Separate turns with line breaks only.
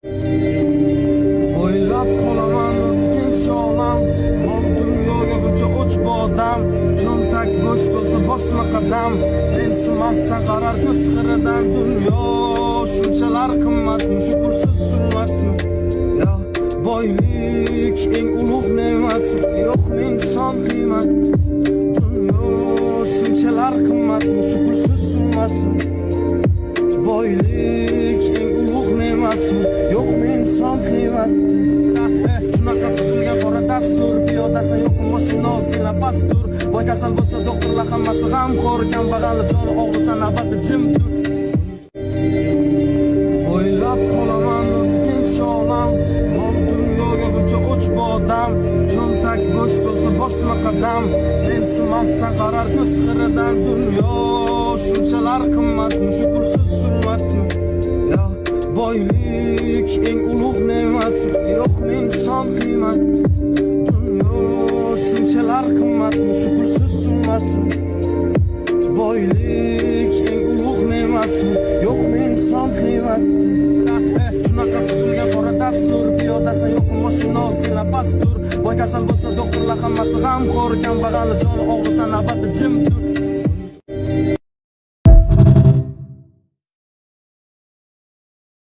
O'ylab qolaman o'tkinchi olam, mol dunyoga buncha o'ch bodam, cho'ntak bo'sh bo'lsa bosma qadam, mensimassan qarar ko'z qiridan dunyo, shunchalar qimmatmi, shukursiz zulmatmi? Ya boylik eng ulug' ne'matmi, yo'qmi inson qiymat? Dunyo shunchalar qimmatmi, shukursiz zulmatmi? Boylik eng ulug' ne'matmi, yo'qmi inson qiymati? Shunaqa tuzilgan qora dastur, piyodasan yo'qmi mashina ozgina pastur, boy kasal bo'lsa doktorlar hammasi g'amxo'r, kambag'alni joni og'risa navbati jim tur. O'ylab qolaman o'tkinchi olam, mol dunyoga buncha o'ch bodam, cho'ntak bo'sh bo'lsa bosma qadam, mensimassan qarar ko'z qiridan dunyo, shunchalar qimmatmi, shukursiz zulmatmi? Ya boylik eng ulug' ne'matmi, yo'qmi inson qiymati? Dunyo shunchalar qimmatmi, shukursiz zulmatmi? Boylik eng ulug' ne'matmi, yo'qmi inson qiymati? Shunaqa tuzilgan qora dastur, piyodasan yo'qmi mashina ozgina pastur, boy kasal bo'lsa doktorlar hammasi g'amxo'r, kambag'alni joni og'risa navbati jim tur.